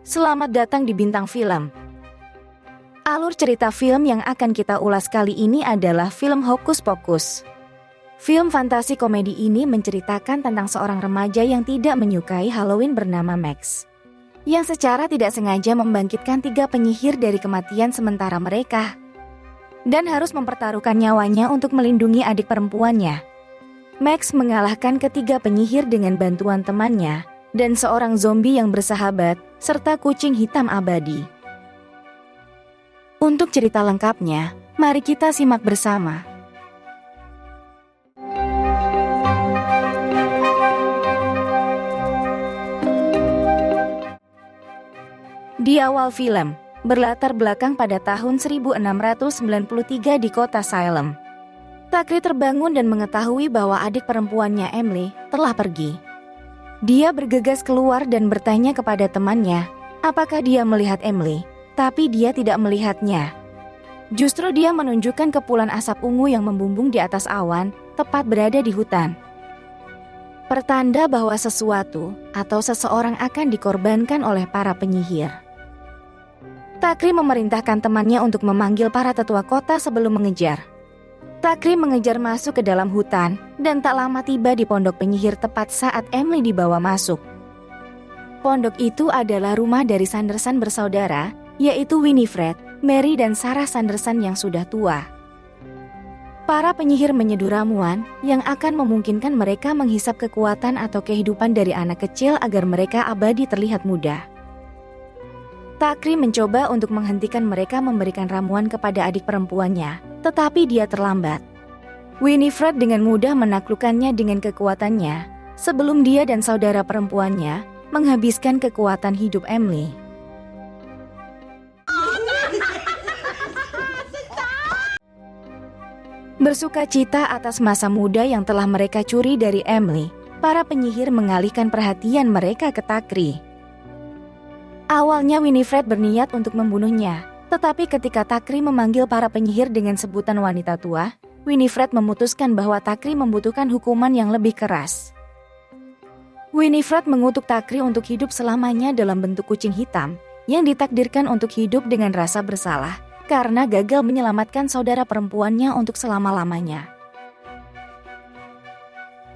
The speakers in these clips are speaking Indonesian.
Selamat datang di Bintang Film. Alur cerita film yang akan kita ulas kali ini adalah film Hokus Pokus. Film fantasi komedi ini menceritakan tentang seorang remaja yang tidak menyukai Halloween bernama Max, yang secara tidak sengaja membangkitkan 3 penyihir dari kematian sementara mereka, dan harus mempertaruhkan nyawanya untuk melindungi adik perempuannya. Max mengalahkan ketiga penyihir dengan bantuan temannya, dan seorang zombie yang bersahabat, serta kucing hitam abadi. Untuk cerita lengkapnya, mari kita simak bersama. Di awal film, berlatar belakang pada tahun 1693 di kota Salem. Takri terbangun dan mengetahui bahwa adik perempuannya Emily telah pergi. Dia bergegas keluar dan bertanya kepada temannya, apakah dia melihat Emily, tapi dia tidak melihatnya. Justru dia menunjukkan kepulan asap ungu yang membumbung di atas awan, tepat berada di hutan. Pertanda bahwa sesuatu atau seseorang akan dikorbankan oleh para penyihir. Takri memerintahkan temannya untuk memanggil para tetua kota sebelum mengejar. Takri mengejar masuk ke dalam hutan, dan tak lama tiba di pondok penyihir tepat saat Emily dibawa masuk. Pondok itu adalah rumah dari Sanderson bersaudara, yaitu Winifred, Mary dan Sarah Sanderson yang sudah tua. Para penyihir menyeduh ramuan yang akan memungkinkan mereka menghisap kekuatan atau kehidupan dari anak kecil agar mereka abadi terlihat muda. Takri mencoba untuk menghentikan mereka memberikan ramuan kepada adik perempuannya, tetapi dia terlambat. Winifred dengan mudah menaklukkannya dengan kekuatannya, sebelum dia dan saudara perempuannya menghabiskan kekuatan hidup Emily. Bersukacita atas masa muda yang telah mereka curi dari Emily, para penyihir mengalihkan perhatian mereka ke Takri. Awalnya Winifred berniat untuk membunuhnya, tetapi ketika Takri memanggil para penyihir dengan sebutan wanita tua, Winifred memutuskan bahwa Takri membutuhkan hukuman yang lebih keras. Winifred mengutuk Takri untuk hidup selamanya dalam bentuk kucing hitam, yang ditakdirkan untuk hidup dengan rasa bersalah, karena gagal menyelamatkan saudara perempuannya untuk selama-lamanya.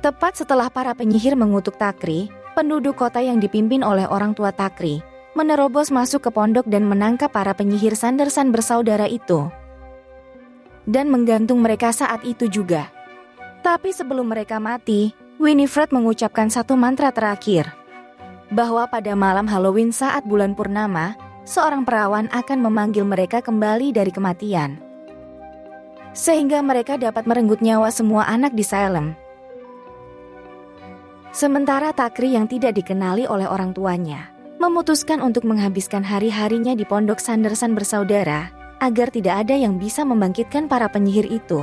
Tepat setelah para penyihir mengutuk Takri, penduduk kota yang dipimpin oleh orang tua Takri menerobos masuk ke pondok dan menangkap para penyihir Sanderson bersaudara itu, dan menggantung mereka saat itu juga. Tapi sebelum mereka mati, Winifred mengucapkan satu mantra terakhir, bahwa pada malam Halloween saat bulan purnama, seorang perawan akan memanggil mereka kembali dari kematian, sehingga mereka dapat merenggut nyawa semua anak di Salem. Sementara Takri yang tidak dikenali oleh orang tuanya memutuskan untuk menghabiskan hari-harinya di pondok Sanderson bersaudara, agar tidak ada yang bisa membangkitkan para penyihir itu.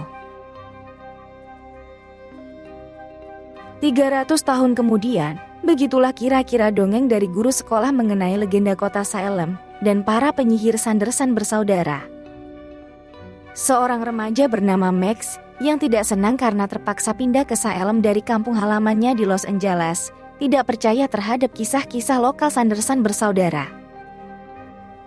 300 tahun kemudian, begitulah kira-kira dongeng dari guru sekolah mengenai legenda kota Salem dan para penyihir Sanderson bersaudara. Seorang remaja bernama Max yang tidak senang karena terpaksa pindah ke Salem dari kampung halamannya di Los Angeles, tidak percaya terhadap kisah-kisah lokal Sanderson bersaudara.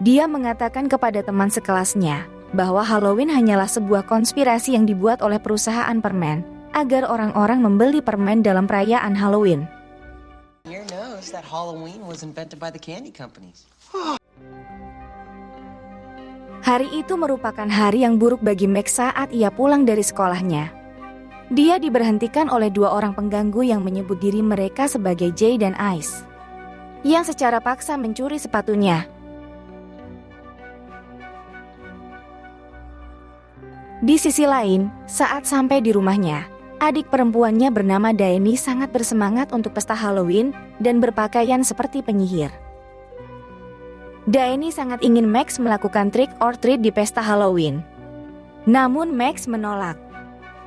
Dia mengatakan kepada teman sekelasnya bahwa Halloween hanyalah sebuah konspirasi yang dibuat oleh perusahaan permen agar orang-orang membeli permen dalam perayaan Halloween. Hari itu merupakan hari yang buruk bagi Max saat ia pulang dari sekolahnya. Dia diberhentikan oleh 2 orang pengganggu yang menyebut diri mereka sebagai Jay dan Ice, yang secara paksa mencuri sepatunya. Di sisi lain, saat sampai di rumahnya, adik perempuannya bernama Daeni sangat bersemangat untuk pesta Halloween dan berpakaian seperti penyihir. Daeni sangat ingin Max melakukan trick or treat di pesta Halloween. Namun Max menolak.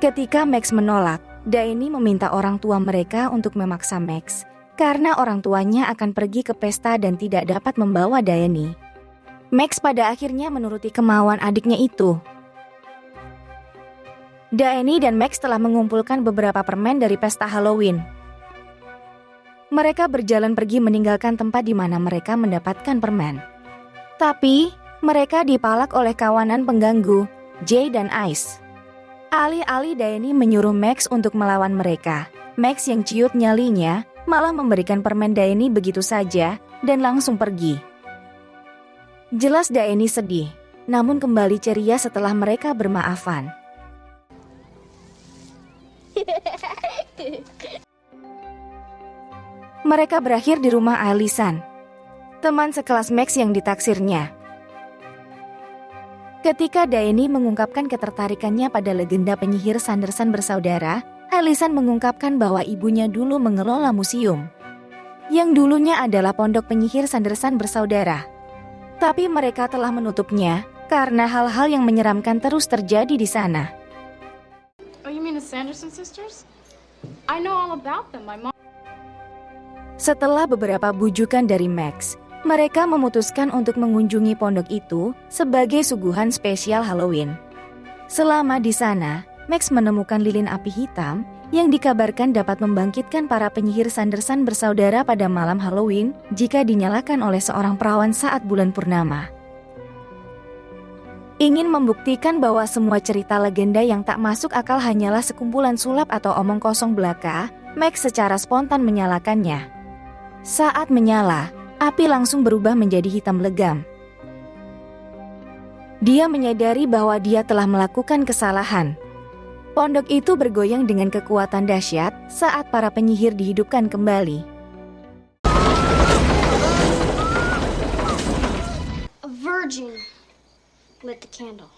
Ketika Max menolak, Daeni meminta orang tua mereka untuk memaksa Max, karena orang tuanya akan pergi ke pesta dan tidak dapat membawa Daeni. Max pada akhirnya menuruti kemauan adiknya itu. Daeni dan Max telah mengumpulkan beberapa permen dari pesta Halloween. Mereka berjalan pergi meninggalkan tempat di mana mereka mendapatkan permen. Tapi, mereka dipalak oleh kawanan pengganggu, Jay dan Ice. Alih-alih Daeni menyuruh Max untuk melawan mereka, Max yang ciut nyalinya malah memberikan permen Daeni begitu saja dan langsung pergi. Jelas Daeni sedih, namun kembali ceria setelah mereka bermaafan. Mereka berakhir di rumah Alisan, teman sekelas Max yang ditaksirnya. Ketika Daeni mengungkapkan ketertarikannya pada legenda penyihir Sanderson bersaudara, Alisan mengungkapkan bahwa ibunya dulu mengelola museum, yang dulunya adalah pondok penyihir Sanderson bersaudara. Tapi mereka telah menutupnya karena hal-hal yang menyeramkan terus terjadi di sana. Oh, you mean the Sanderson sisters? I know all about them. My mom. Setelah beberapa bujukan dari Max, mereka memutuskan untuk mengunjungi pondok itu sebagai suguhan spesial Halloween. Selama di sana, Max menemukan lilin api hitam yang dikabarkan dapat membangkitkan para penyihir Sanderson bersaudara pada malam Halloween jika dinyalakan oleh seorang perawan saat bulan purnama. Ingin membuktikan bahwa semua cerita legenda yang tak masuk akal hanyalah sekumpulan sulap atau omong kosong belaka, Max secara spontan menyalakannya. Saat menyala, api langsung berubah menjadi hitam legam. Dia menyadari bahwa dia telah melakukan kesalahan. Pondok itu bergoyang dengan kekuatan dahsyat saat para penyihir dihidupkan kembali. A virgin lit the candle.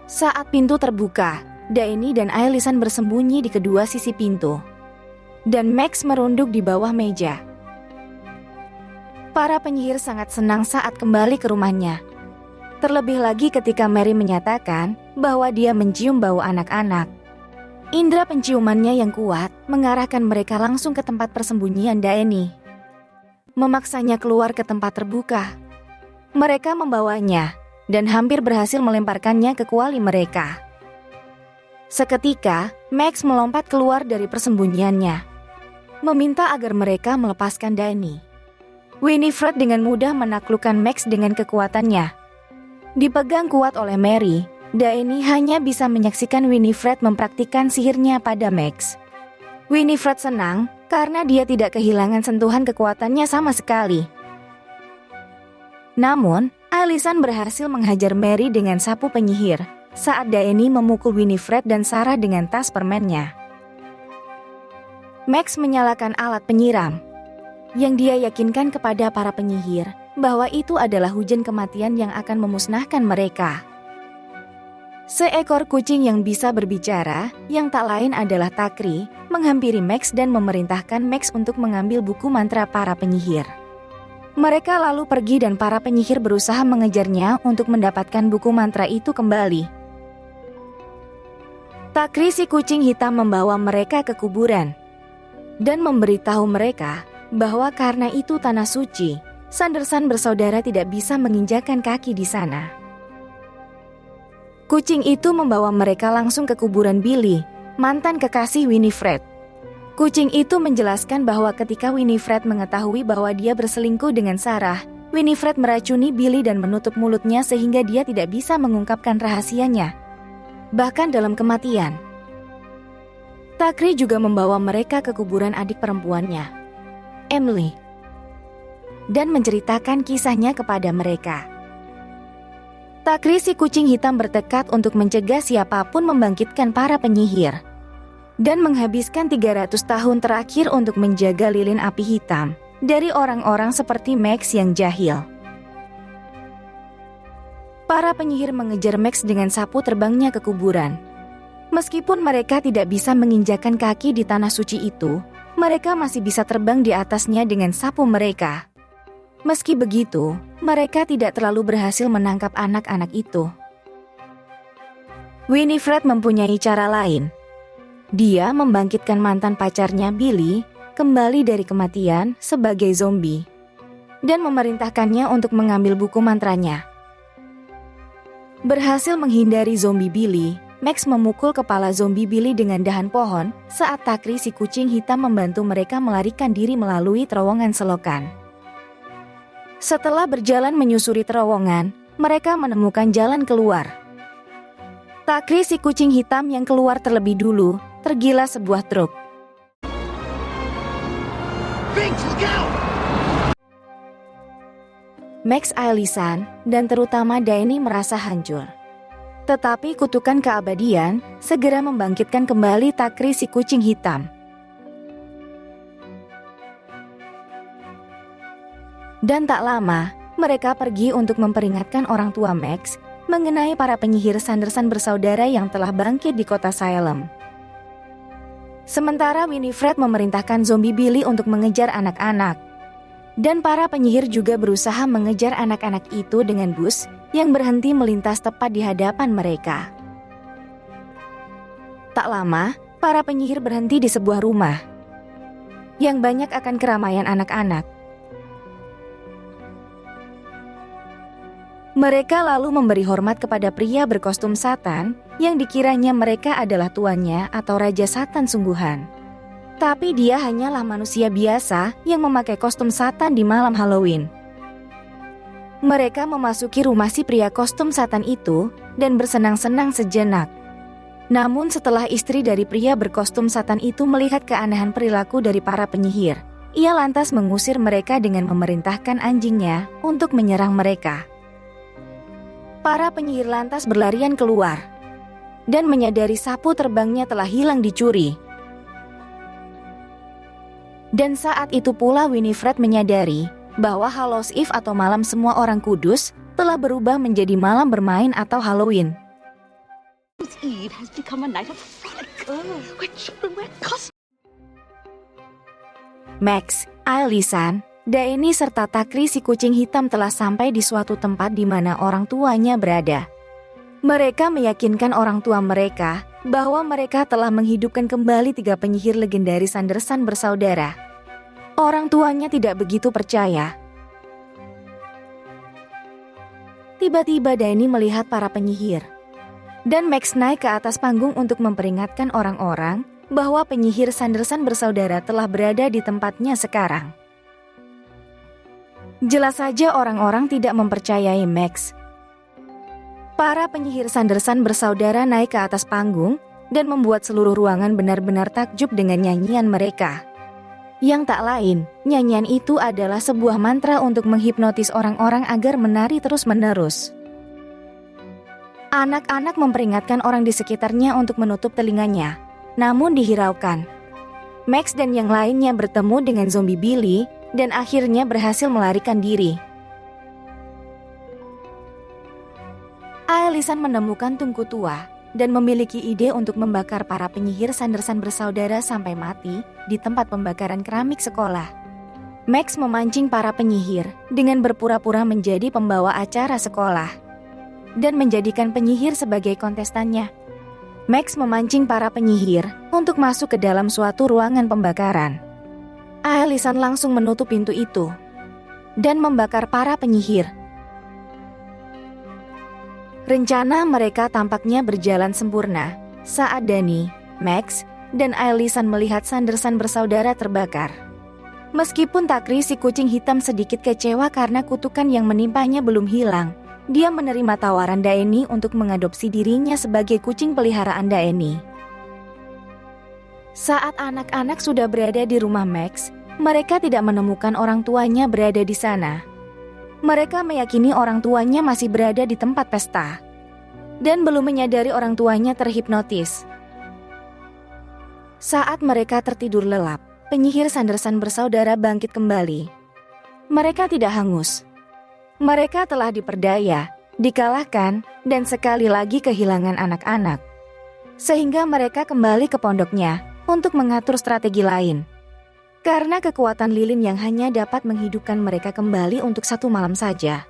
Saat pintu terbuka, Daeni dan Alisan bersembunyi di kedua sisi pintu. Dan Max merunduk di bawah meja. Para penyihir sangat senang saat kembali ke rumahnya. Terlebih lagi ketika Mary menyatakan bahwa dia mencium bau anak-anak. Indra penciumannya yang kuat mengarahkan mereka langsung ke tempat persembunyian Daeni. Memaksanya keluar ke tempat terbuka. Mereka membawanya dan hampir berhasil melemparkannya ke kuali mereka. Seketika, Max melompat keluar dari persembunyiannya, meminta agar mereka melepaskan Daeni. Winifred dengan mudah menaklukkan Max dengan kekuatannya. Dipegang kuat oleh Mary, Daeni hanya bisa menyaksikan Winifred mempraktikkan sihirnya pada Max. Winifred senang karena dia tidak kehilangan sentuhan kekuatannya sama sekali. Namun, Alisan berhasil menghajar Mary dengan sapu penyihir saat Daeni memukul Winifred dan Sarah dengan tas permennya. Max menyalakan alat penyiram, yang dia yakinkan kepada para penyihir bahwa itu adalah hujan kematian yang akan memusnahkan mereka. Seekor kucing yang bisa berbicara, yang tak lain adalah Takri, menghampiri Max dan memerintahkan Max untuk mengambil buku mantra para penyihir. Mereka lalu pergi dan para penyihir berusaha mengejarnya untuk mendapatkan buku mantra itu kembali. Takri si kucing hitam membawa mereka ke kuburan dan memberitahu mereka bahwa karena itu tanah suci, Sanderson bersaudara tidak bisa menginjakan kaki di sana. Kucing itu membawa mereka langsung ke kuburan Billy, mantan kekasih Winifred. Kucing itu menjelaskan bahwa ketika Winifred mengetahui bahwa dia berselingkuh dengan Sarah, Winifred meracuni Billy dan menutup mulutnya sehingga dia tidak bisa mengungkapkan rahasianya, bahkan dalam kematian. Takri juga membawa mereka ke kuburan adik perempuannya, Emily, dan menceritakan kisahnya kepada mereka. Takri si kucing hitam bertekad untuk mencegah siapapun membangkitkan para penyihir dan menghabiskan 300 tahun terakhir untuk menjaga lilin api hitam dari orang-orang seperti Max yang jahil. Para penyihir mengejar Max dengan sapu terbangnya ke kuburan. Meskipun mereka tidak bisa menginjakan kaki di tanah suci itu, mereka masih bisa terbang di atasnya dengan sapu mereka. Meski begitu, mereka tidak terlalu berhasil menangkap anak-anak itu. Winifred mempunyai cara lain. Dia membangkitkan mantan pacarnya Billy kembali dari kematian sebagai zombie dan memerintahkannya untuk mengambil buku mantranya. Berhasil menghindari zombie Billy, Max memukul kepala zombie Billy dengan dahan pohon saat Takri si kucing hitam membantu mereka melarikan diri melalui terowongan selokan. Setelah berjalan menyusuri terowongan, mereka menemukan jalan keluar. Takri si kucing hitam yang keluar terlebih dulu tergilas sebuah truk. Max, Ailisan, dan terutama Danny merasa hancur. Tetapi kutukan keabadian segera membangkitkan kembali Takri si kucing hitam. Dan tak lama, mereka pergi untuk memperingatkan orang tua Max mengenai para penyihir Sanderson bersaudara yang telah bangkit di kota Salem. Sementara Winifred memerintahkan zombie Billy untuk mengejar anak-anak. Dan para penyihir juga berusaha mengejar anak-anak itu dengan bus yang berhenti melintas tepat di hadapan mereka. Tak lama, para penyihir berhenti di sebuah rumah yang banyak akan keramaian anak-anak. Mereka lalu memberi hormat kepada pria berkostum Satan yang dikiranya mereka adalah tuannya atau Raja Satan sungguhan. Tapi dia hanyalah manusia biasa yang memakai kostum Satan di malam Halloween. Mereka memasuki rumah si pria kostum Satan itu dan bersenang-senang sejenak. Namun setelah istri dari pria berkostum Satan itu melihat keanehan perilaku dari para penyihir, ia lantas mengusir mereka dengan memerintahkan anjingnya untuk menyerang mereka. Para penyihir lantas berlarian keluar dan menyadari sapu terbangnya telah hilang dicuri. Dan saat itu pula Winifred menyadari bahwa Hallows Eve atau malam semua orang kudus telah berubah menjadi malam bermain atau Halloween. Eve has become a night of frolic, where children wear costumes. Max, Ailisan, Danny serta Takri si kucing hitam telah sampai di suatu tempat di mana orang tuanya berada. Mereka meyakinkan orang tua mereka bahwa mereka telah menghidupkan kembali 3 penyihir legendaris Sanderson bersaudara. Orang tuanya tidak begitu percaya. Tiba-tiba Danny melihat para penyihir. Dan Max naik ke atas panggung untuk memperingatkan orang-orang bahwa penyihir Sanderson bersaudara telah berada di tempatnya sekarang. Jelas saja orang-orang tidak mempercayai Max. Para penyihir Sanderson bersaudara naik ke atas panggung dan membuat seluruh ruangan benar-benar takjub dengan nyanyian mereka. Yang tak lain, nyanyian itu adalah sebuah mantra untuk menghipnotis orang-orang agar menari terus-menerus. Anak-anak memperingatkan orang di sekitarnya untuk menutup telinganya, namun dihiraukan. Max dan yang lainnya bertemu dengan zombie Billy dan akhirnya berhasil melarikan diri. Ailisan menemukan tungku tua dan memiliki ide untuk membakar para penyihir Sanderson bersaudara sampai mati di tempat pembakaran keramik sekolah. Max memancing para penyihir dengan berpura-pura menjadi pembawa acara sekolah dan menjadikan penyihir sebagai kontestannya. Max memancing para penyihir untuk masuk ke dalam suatu ruangan pembakaran. Ailisan langsung menutup pintu itu dan membakar para penyihir. Rencana mereka tampaknya berjalan sempurna saat Danny, Max, dan Ailisan melihat Sanderson bersaudara terbakar. Meskipun Takri si kucing hitam sedikit kecewa karena kutukan yang menimpanya belum hilang, dia menerima tawaran Danny untuk mengadopsi dirinya sebagai kucing peliharaan Danny. Saat anak-anak sudah berada di rumah Max, mereka tidak menemukan orang tuanya berada di sana. Mereka meyakini orang tuanya masih berada di tempat pesta dan belum menyadari orang tuanya terhipnotis. Saat mereka tertidur lelap, penyihir Sanderson bersaudara bangkit kembali. Mereka tidak hangus. Mereka telah diperdaya, dikalahkan, dan sekali lagi kehilangan anak-anak. Sehingga mereka kembali ke pondoknya untuk mengatur strategi lain. Karena kekuatan lilin yang hanya dapat menghidupkan mereka kembali untuk 1 malam saja,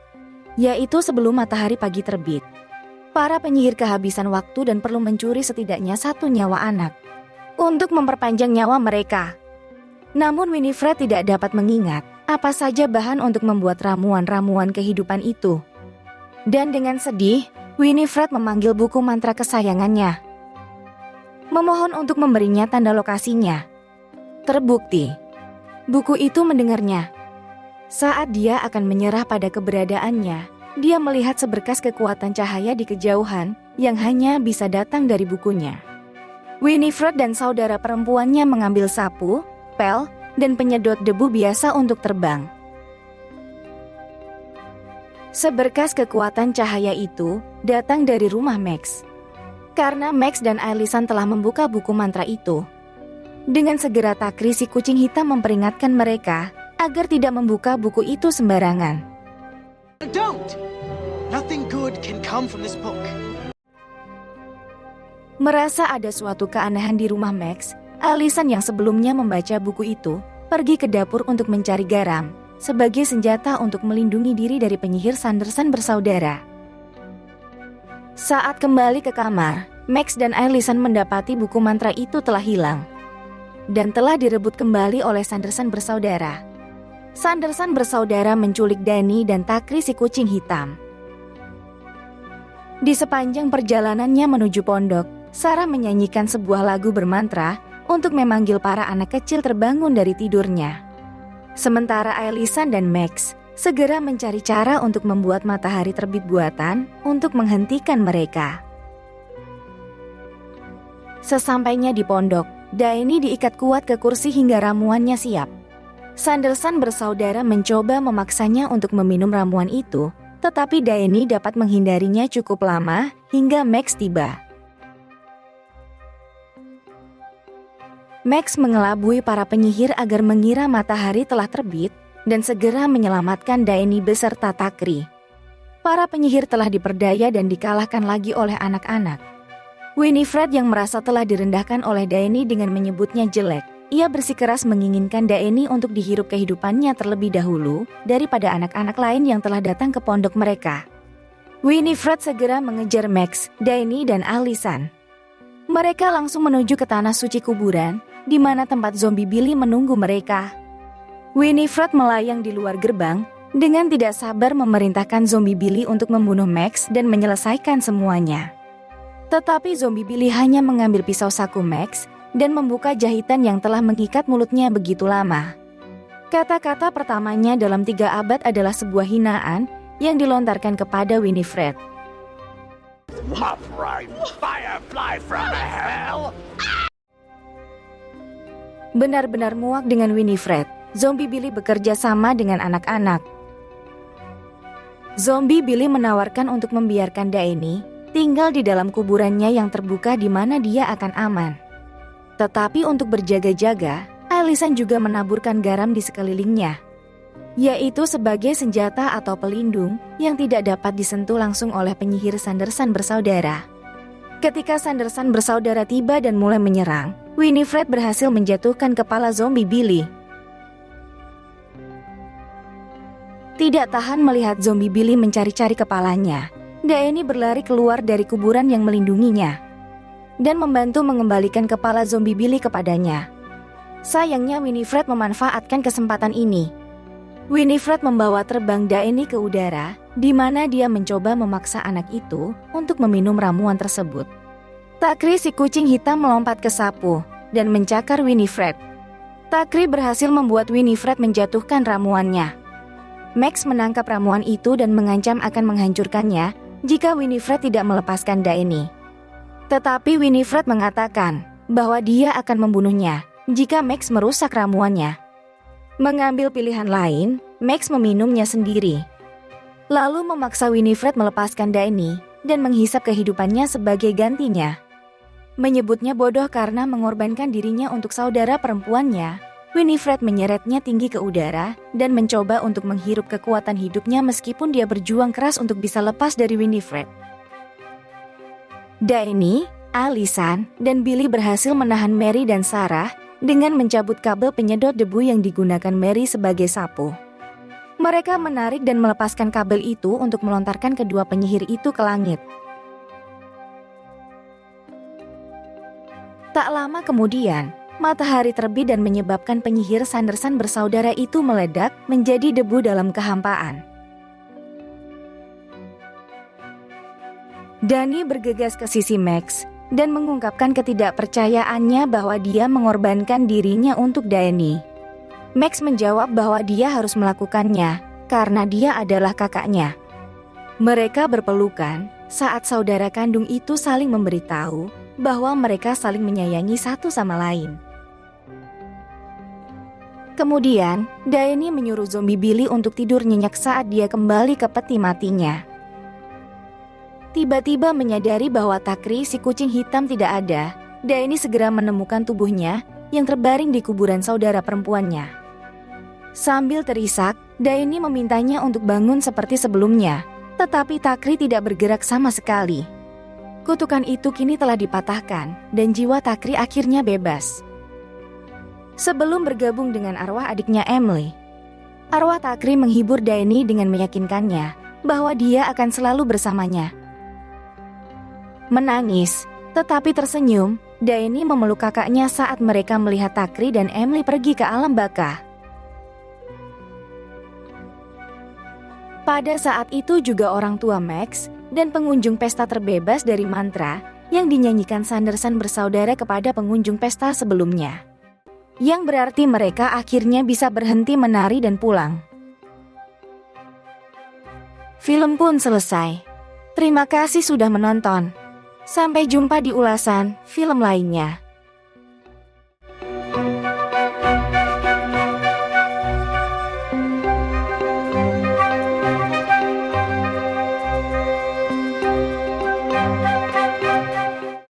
yaitu sebelum matahari pagi terbit. Para penyihir kehabisan waktu dan perlu mencuri setidaknya 1 nyawa anak untuk memperpanjang nyawa mereka. Namun Winifred tidak dapat mengingat apa saja bahan untuk membuat ramuan-ramuan kehidupan itu. Dan dengan sedih, Winifred memanggil buku mantra kesayangannya, memohon untuk memberinya tanda lokasinya. Terbukti, buku itu mendengarnya. Saat dia akan menyerah pada keberadaannya, dia melihat seberkas kekuatan cahaya di kejauhan yang hanya bisa datang dari bukunya. Winifred dan saudara perempuannya mengambil sapu, pel, dan penyedot debu biasa untuk terbang. Seberkas kekuatan cahaya itu datang dari rumah Max. Karena Max dan Alyson telah membuka buku mantra itu. Dengan segera Takri si kucing hitam memperingatkan mereka agar tidak membuka buku itu sembarangan. Don't! Nothing good can come from this book. Merasa ada suatu keanehan di rumah Max, Alyson yang sebelumnya membaca buku itu pergi ke dapur untuk mencari garam sebagai senjata untuk melindungi diri dari penyihir Sanderson bersaudara. Saat kembali ke kamar, Max dan Alyson mendapati buku mantra itu telah hilang dan telah direbut kembali oleh Sanderson bersaudara. Sanderson bersaudara menculik Danny dan Takri si kucing hitam. Di sepanjang perjalanannya menuju pondok, Sarah menyanyikan sebuah lagu bermantra untuk memanggil para anak kecil terbangun dari tidurnya. Sementara Alyson dan Max segera mencari cara untuk membuat matahari terbit buatan untuk menghentikan mereka. Sesampainya di pondok, Danny diikat kuat ke kursi hingga ramuannya siap. Sanderson bersaudara mencoba memaksanya untuk meminum ramuan itu, tetapi Danny dapat menghindarinya cukup lama hingga Max tiba. Max mengelabui para penyihir agar mengira matahari telah terbit dan segera menyelamatkan Danny beserta Takri. Para penyihir telah diperdaya dan dikalahkan lagi oleh anak-anak. Winifred yang merasa telah direndahkan oleh Danny dengan menyebutnya jelek, ia bersikeras menginginkan Danny untuk dihirup kehidupannya terlebih dahulu daripada anak-anak lain yang telah datang ke pondok mereka. Winifred segera mengejar Max, Danny, dan Alyson. Mereka langsung menuju ke tanah suci kuburan, di mana tempat zombie Billy menunggu mereka. Winifred melayang di luar gerbang dengan tidak sabar memerintahkan zombie Billy untuk membunuh Max dan menyelesaikan semuanya. Tetapi zombie Billy hanya mengambil pisau saku Max dan membuka jahitan yang telah mengikat mulutnya begitu lama. Kata-kata pertamanya dalam 3 abad adalah sebuah hinaan yang dilontarkan kepada Winifred. Firefly from hell! Benar-benar muak dengan Winifred, zombie Billy bekerja sama dengan anak-anak. Zombie Billy menawarkan untuk membiarkan Danny tinggal di dalam kuburannya yang terbuka di mana dia akan aman. Tetapi untuk berjaga-jaga, Alyson juga menaburkan garam di sekelilingnya, yaitu sebagai senjata atau pelindung yang tidak dapat disentuh langsung oleh penyihir Sanderson bersaudara. Ketika Sanderson bersaudara tiba dan mulai menyerang, Winifred berhasil menjatuhkan kepala zombie Billy. Tidak tahan melihat zombie Billy mencari-cari kepalanya, Danny berlari keluar dari kuburan yang melindunginya dan membantu mengembalikan kepala zombie Billy kepadanya. Sayangnya Winifred memanfaatkan kesempatan ini. Winifred membawa terbang Danny ke udara, di mana dia mencoba memaksa anak itu untuk meminum ramuan tersebut. Takri si kucing hitam melompat ke sapu dan mencakar Winifred. Takri berhasil membuat Winifred menjatuhkan ramuannya. Max menangkap ramuan itu dan mengancam akan menghancurkannya jika Winifred tidak melepaskan Danny. Tetapi Winifred mengatakan bahwa dia akan membunuhnya jika Max merusak ramuannya. Mengambil pilihan lain, Max meminumnya sendiri. Lalu memaksa Winifred melepaskan Danny dan menghisap kehidupannya sebagai gantinya. Menyebutnya bodoh karena mengorbankan dirinya untuk saudara perempuannya, Winifred menyeretnya tinggi ke udara dan mencoba untuk menghirup kekuatan hidupnya meskipun dia berjuang keras untuk bisa lepas dari Winifred. Danny, Alyson, dan Billy berhasil menahan Mary dan Sarah dengan mencabut kabel penyedot debu yang digunakan Mary sebagai sapu. Mereka menarik dan melepaskan kabel itu untuk melontarkan kedua penyihir itu ke langit. Tak lama kemudian, matahari terbit dan menyebabkan penyihir Sanderson bersaudara itu meledak menjadi debu dalam kehampaan. Danny bergegas ke sisi Max dan mengungkapkan ketidakpercayaannya bahwa dia mengorbankan dirinya untuk Danny. Max menjawab bahwa dia harus melakukannya karena dia adalah kakaknya. Mereka berpelukan saat saudara kandung itu saling memberitahu bahwa mereka saling menyayangi satu sama lain. Kemudian, Danny menyuruh zombie Billy untuk tidur nyenyak saat dia kembali ke peti matinya. Tiba-tiba menyadari bahwa Takri, si kucing hitam, tidak ada. Danny segera menemukan tubuhnya yang terbaring di kuburan saudara perempuannya. Sambil terisak, Danny memintanya untuk bangun seperti sebelumnya, tetapi Takri tidak bergerak sama sekali. Kutukan itu kini telah dipatahkan dan jiwa Takri akhirnya bebas. Sebelum bergabung dengan arwah adiknya Emily, arwah Takri menghibur Danny dengan meyakinkannya bahwa dia akan selalu bersamanya. Menangis, tetapi tersenyum, Danny memeluk kakaknya saat mereka melihat Takri dan Emily pergi ke alam baka. Pada saat itu juga orang tua Max dan pengunjung pesta terbebas dari mantra yang dinyanyikan Sanderson bersaudara kepada pengunjung pesta sebelumnya. Yang berarti mereka akhirnya bisa berhenti menari dan pulang. Film pun selesai. Terima kasih sudah menonton. Sampai jumpa di ulasan film lainnya.